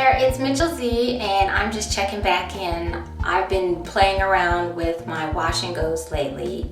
there, it's Mitchell Z, and I'm just checking back in. I've been playing around with my wash and goes lately,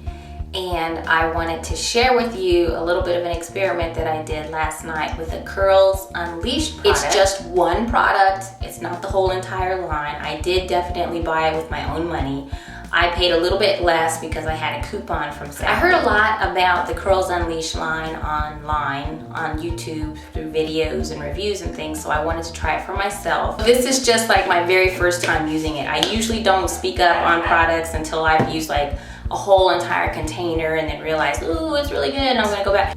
and I wanted to share with you a little bit of an experiment that I did last night with the Curls Unleashed product. It's just one product, it's not the whole entire line. I did definitely buy it with my own money. I paid a little bit less because I had a coupon from Saturday. I heard a lot about the Curls Unleashed line online, on YouTube, through videos and reviews and things, so I wanted to try it for myself. This is just like my very first time using it. I usually don't speak up on products until I've used like a whole entire container and then realize, ooh, it's really good, and I'm gonna go back.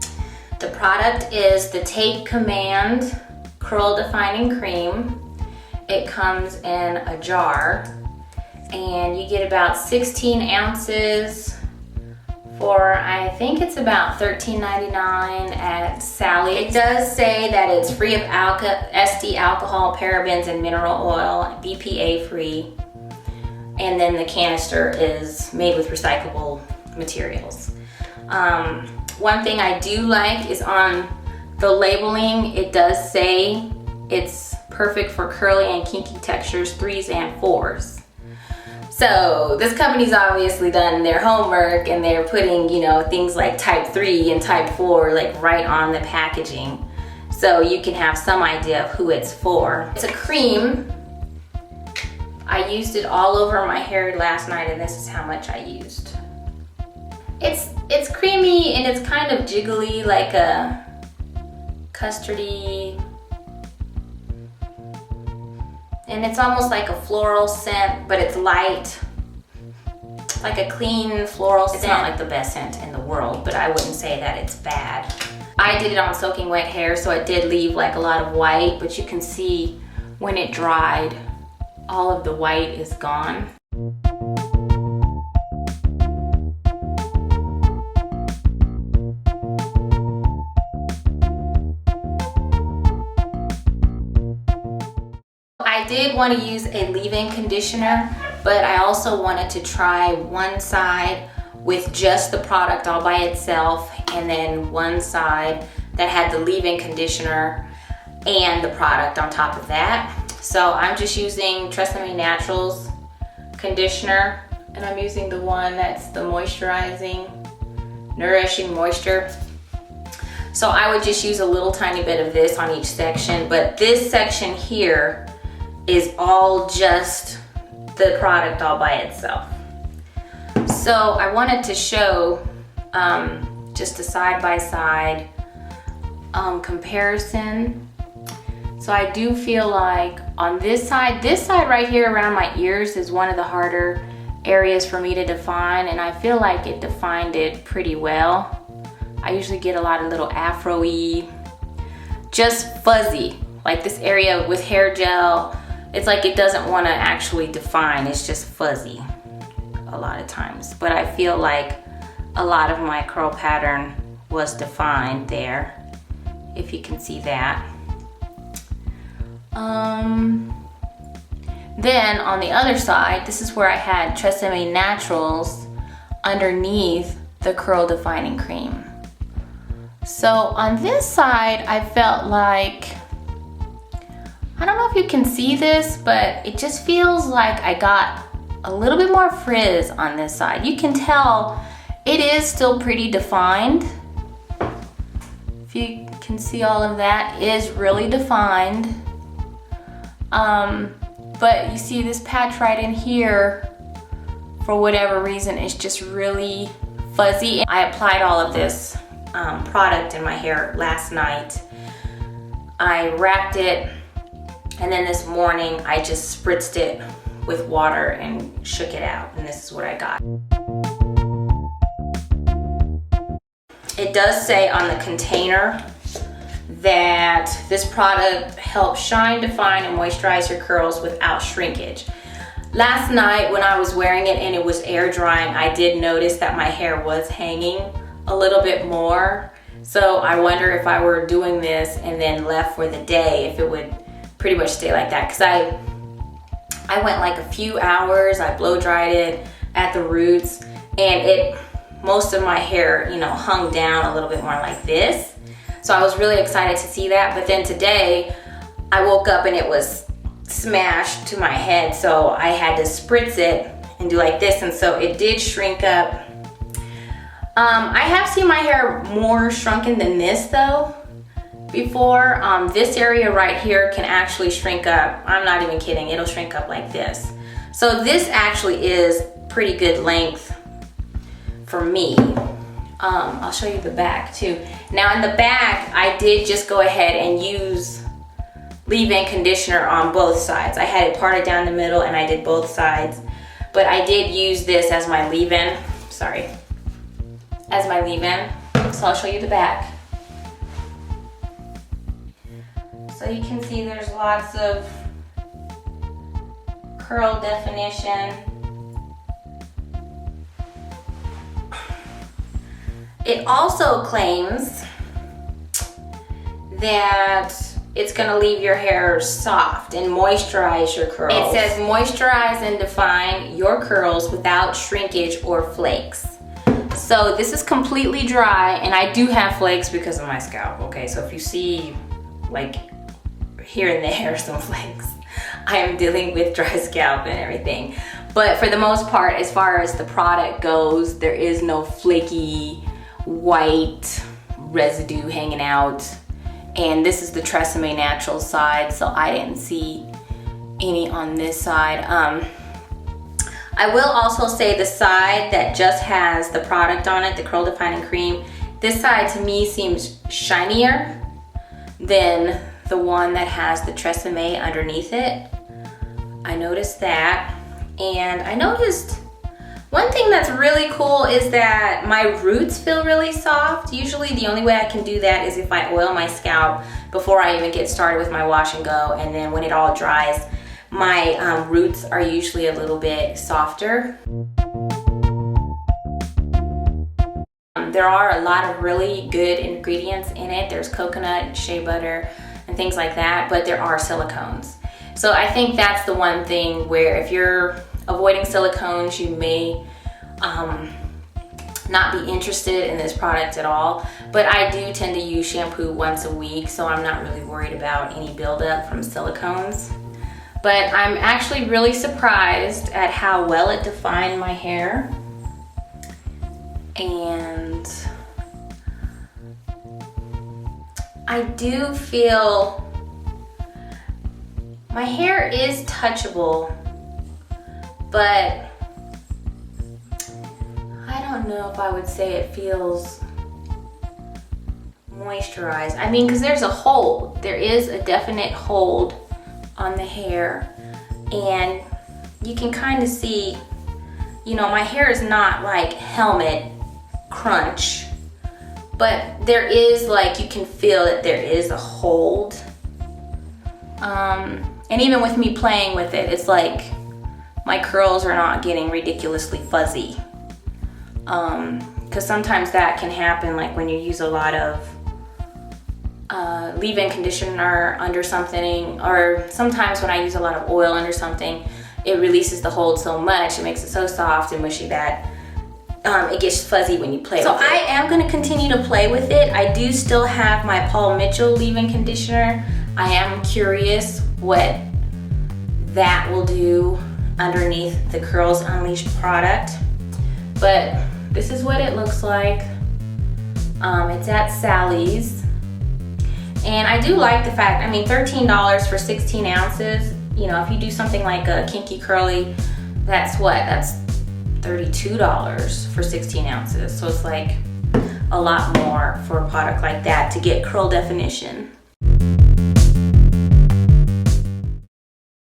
The product is the Take Command Curl Defining Cream. It comes in a jar, and you get about 16 ounces for, I think it's about $13.99 at Sally's. It does say that it's free of SD alcohol, parabens, and mineral oil, BPA free. And then the canister is made with recyclable materials. One thing I do like is on the labeling, it does say it's perfect for curly and kinky textures, 3s and 4s. So this company's obviously done their homework, and they're putting, you know, things like type 3 and type 4 like right on the packaging, so you can have some idea of who it's for. It's a cream. I used it all over my hair last night, and this is how much I used. It's creamy and it's kind of jiggly, like a custardy, and it's almost like a floral scent, but it's light. Like a clean floral scent. It's not like the best scent in the world, but I wouldn't say that it's bad. I did it on soaking wet hair, so it did leave like a lot of white, but you can see when it dried, all of the white is gone. I did want to use a leave-in conditioner, but I also wanted to try one side with just the product all by itself, and then one side that had the leave-in conditioner and the product on top of that. So I'm just using TRESemmé Naturals conditioner, and I'm using the one that's the moisturizing, nourishing moisture. So I would just use a little tiny bit of this on each section, but this section here is all just the product all by itself. So I wanted to show just a side-by-side comparison. So I do feel like on this side right here around my ears is one of the harder areas for me to define, and I feel like it defined it pretty well. I usually get a lot of little afro-y, just fuzzy, like this area with hair gel. It's like it doesn't want to actually define, it's just fuzzy a lot of times. But I feel like a lot of my curl pattern was defined there, if you can see that. Then on the other side, this is where I had TRESemmé Naturals underneath the curl defining cream. So on this side, I felt like, I don't know if you can see this, but it just feels like I got a little bit more frizz on this side. You can tell it is still pretty defined. If you can see, all of that is really defined. But you see this patch right in here, for whatever reason, it's just really fuzzy. I applied all of this product in my hair last night. I wrapped it, and then this morning I just spritzed it with water and shook it out, and this is what I got. It does say on the container that this product helps shine, define, and moisturize your curls without shrinkage. Last night when I was wearing it and it was air drying, I did notice that my hair was hanging a little bit more. So I wonder if I were doing this and then left for the day, if it would pretty much stay like that. Because I went like a few hours, I blow dried it at the roots, and most of my hair, you know, hung down a little bit more like this. So I was really excited to see that. But then today I woke up and it was smash to my head, so I had to spritz it and do like this, and so it did shrink up. I have seen my hair more shrunken than this though before. This area right here can actually shrink up. I'm not even kidding, it'll shrink up like this. So this actually is pretty good length for me. I'll show you the back too. Now in the back, I did just go ahead and use leave-in conditioner on both sides. I had it parted down the middle and I did both sides, but I did use this as my leave-in, as my leave-in. So I'll show you the back. So you can see there's lots of curl definition. It also claims that it's gonna leave your hair soft and moisturize your curls. It says moisturize and define your curls without shrinkage or flakes. So this is completely dry, and I do have flakes because of my scalp, okay? So if you see like here and there some flakes, I am dealing with dry scalp and everything. But for the most part, as far as the product goes, there is no flaky white residue hanging out. And this is the Tresemme Natural side, so I didn't see any on this side. I will also say the side that just has the product on it, the Curl Defining Cream, this side to me seems shinier than the one that has the Tresemme underneath it. I noticed that. And I noticed one thing that's really cool is that my roots feel really soft. Usually the only way I can do that is if I oil my scalp before I even get started with my wash and go, and then when it all dries, my roots are usually a little bit softer. There are a lot of really good ingredients in it. There's coconut, shea butter, and things like that, but there are silicones. So I think that's the one thing where if you're avoiding silicones, you may not be interested in this product at all. But I do tend to use shampoo once a week, so I'm not really worried about any buildup from silicones. But I'm actually really surprised at how well it defined my hair. And I do feel my hair is touchable, but I don't know if I would say it feels moisturized. I mean, because there's a hold. There is a definite hold on the hair, and you can kind of see, you know, my hair is not like helmet crunch, but there is, like, you can feel that there is a hold. And even with me playing with it, it's like my curls are not getting ridiculously fuzzy. Because sometimes that can happen, like when you use a lot of leave-in conditioner under something, or sometimes when I use a lot of oil under something, it releases the hold so much, it makes it so soft and mushy that it gets fuzzy when you play with it. So I am going to continue to play with it. I do still have my Paul Mitchell leave-in conditioner. I am curious what that will do underneath the Curls Unleashed product. But this is what it looks like. It's at Sally's. And I do like the fact, I mean, $13 for 16 ounces. You know, if you do something like a kinky curly, that's what? That's $32 for 16 ounces. So it's like a lot more for a product like that to get curl definition.